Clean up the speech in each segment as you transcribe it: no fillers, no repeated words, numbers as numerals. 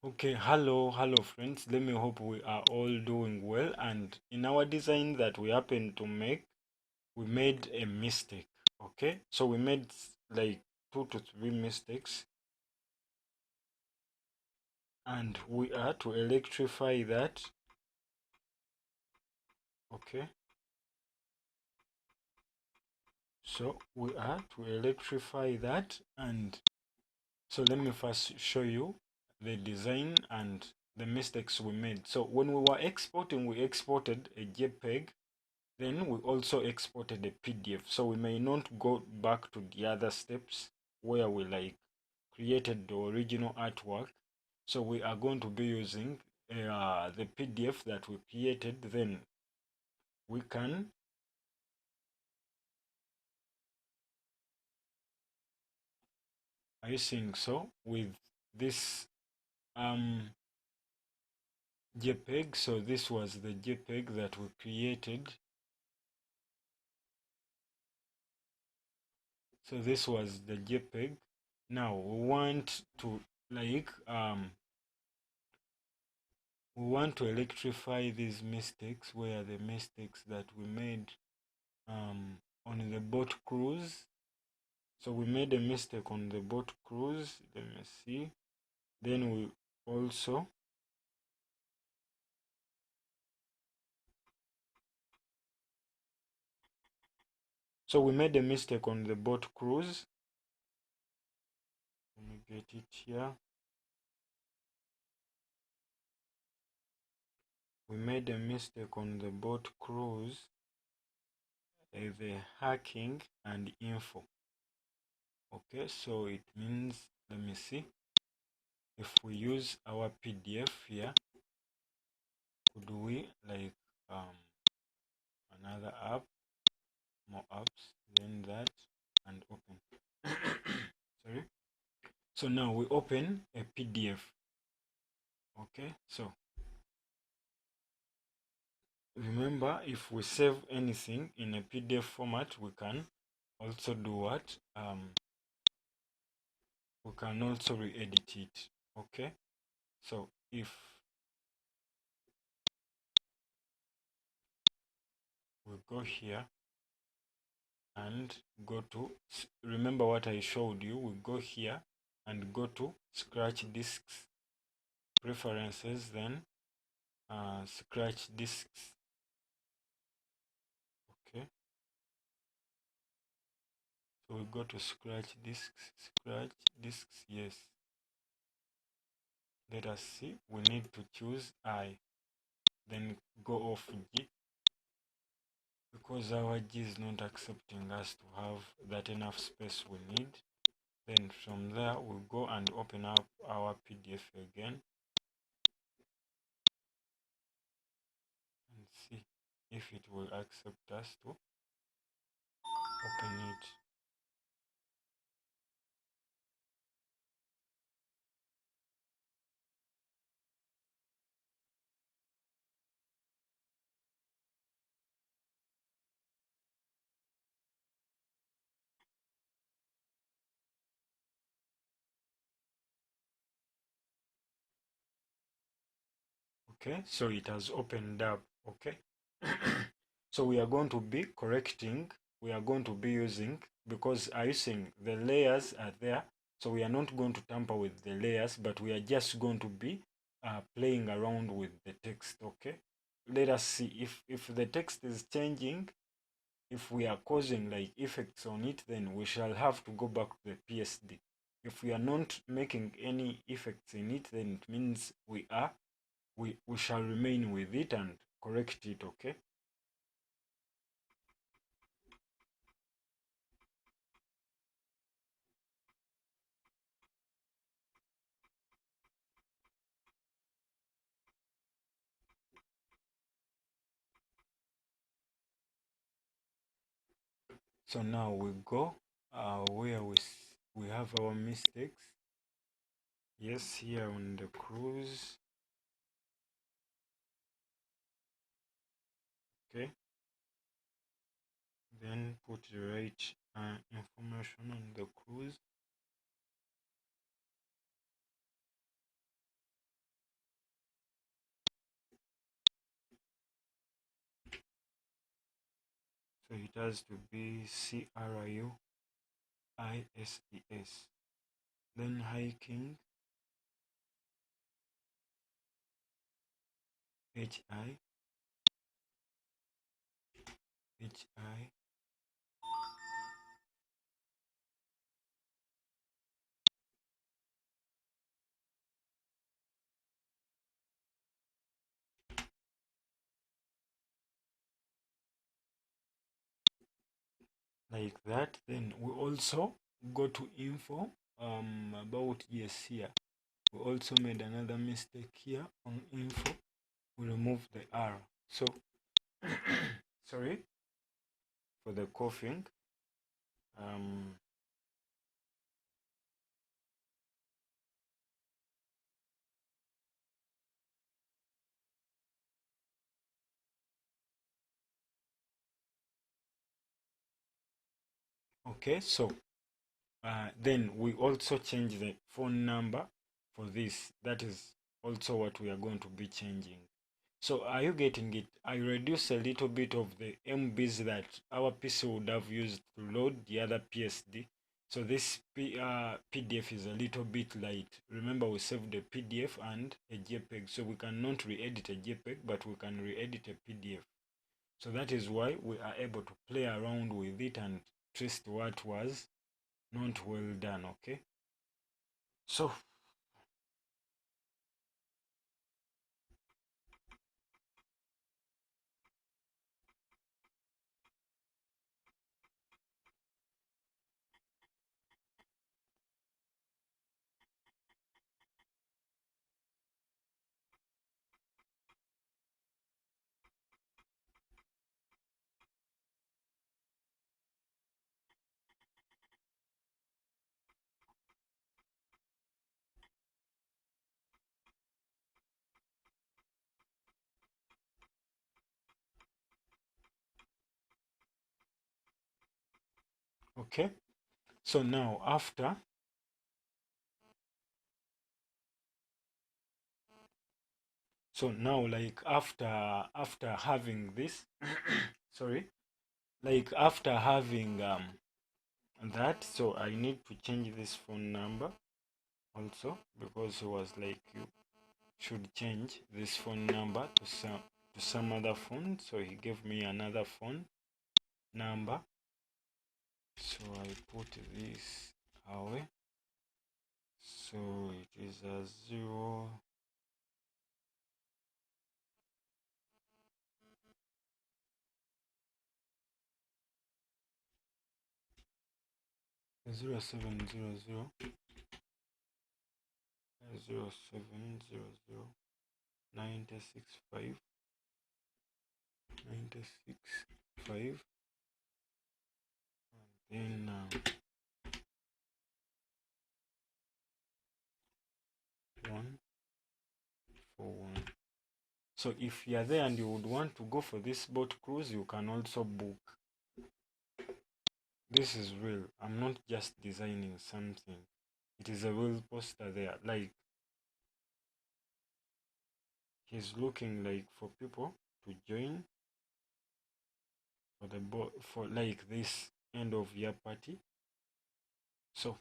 Okay, hello friends. Let me hope we are all doing well. And in our design that we happen to make, we made a mistake. Okay, so we made like 2 to 3 mistakes, and we are to electrify that. Okay, so we are to electrify that, and so let me first show you the design and the mistakes we made. So when we were exporting, we exported a JPEG. Then we also exported a PDF, so we may not go back to the other steps where we like created the original artwork. So we are going to be using the PDF that we created. Then we can, I think so, with this JPEG. So this was the JPEG that we created. So this was the JPEG. Now we want to like we want to electrify these mistakes, where the mistakes that we made on the boat cruise. So we made a mistake on the boat cruise. Let me see. Then we also, so we made a mistake on the boat cruise. Let me get it here. We made a mistake on the boat cruise, the hacking and info. Okay, so it means, let me see, if we use our PDF here, could we like another app, more apps, then that, and open. Sorry. So now we open a PDF. Okay, so remember, if we save anything in a PDF format, we can also do what? We can also re-edit it. Okay, so if we go here and go to, remember what I showed you, we go here and go to scratch disks, preferences, then scratch disks. Okay, so we go to scratch disks, yes. Let us see, we need to choose I, then go off G, because our G is not accepting us to have that enough space we need. Then from there we'll go and open up our PDF again and see if it will accept us to open it. Okay, so it has opened up. Okay. So we are going to be correcting, we are going to be using, because I think the layers are there, so we are not going to tamper with the layers, but we are just going to be playing around with the text. Okay, let us see if the text is changing. If we are causing like effects on it, then we shall have to go back to the PSD. If we are not making any effects in it, then it means we shall remain with it and correct it. Okay, so now we go where we have our mistakes. Yes, here on the cruise. Okay, then put the right information on the cruise. So it has to be CRUISES. Then hiking, HI, HI, like that. Then we also go to info. About, yes, here we also made another mistake here on info. We remove the R. So sorry for the coughing. Okay, so then we also change the phone number for this. That is also what we are going to be changing. So are you getting it? I reduce a little bit of the MBs that our PC would have used to load the other PSD. So this PDF is a little bit light. Remember, we saved a PDF and a JPEG, so we cannot re-edit a JPEG, but we can re-edit a PDF. So that is why we are able to play around with it and test what was not well done. Okay, so okay, so now after like after having this sorry, like after having that, so I need to change this phone number also, because he was like, you should change this phone number to some other phone. So he gave me another phone number, so I put this away. So it is a 0700 0700 965 965, then 141. So if you are there and you would want to go for this boat cruise, you can also book. This is real. I'm not just designing something. It is a real poster there. Like, he's looking like for people to join for the boat, for like this end of year party. So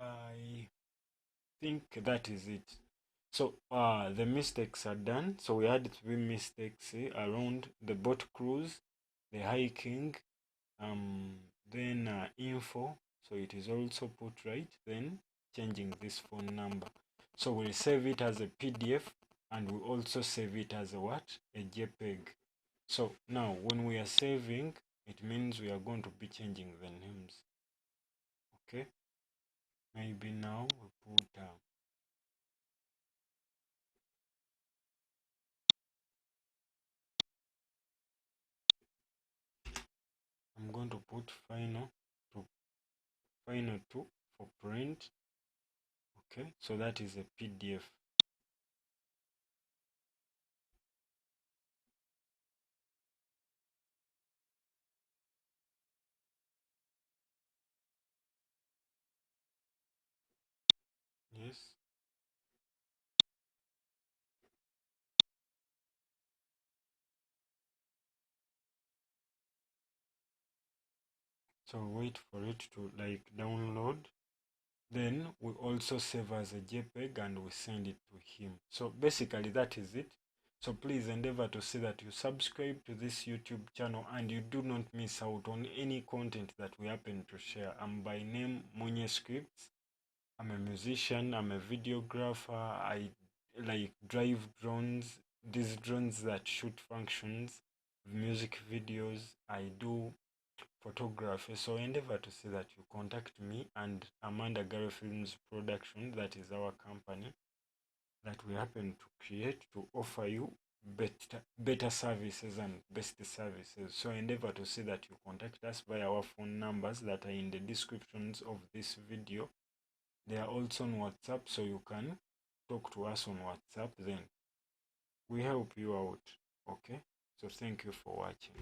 I think that is it. So the mistakes are done. So we had 3 mistakes around the boat cruise, the hiking, then info. So it is also put right. Then changing this phone number. So we'll save it as a PDF, and we also save it as a what? A JPEG. So now when we are saving, it means we are going to be changing the names. Okay. Maybe now we put I'm going to put final 2 for print. Okay, so that is a PDF. Yes. So wait for it to like download. Then we also save as a JPEG and we send it to him. So basically that is it. So please endeavor to see that you subscribe to this YouTube channel and you do not miss out on any content that we happen to share. I'm by name Munye Scripts. I'm a musician, I'm a videographer, I like drive drones, these drones that shoot functions, music videos, I do photography. So endeavor to see that you contact me and Amanda Gary Films Production, that is our company that we happen to create to offer you better services and best services. So endeavor to see that you contact us via our phone numbers that are in the descriptions of this video. They are also on WhatsApp, so you can talk to us on WhatsApp. Then we help you out. Okay, so thank you for watching.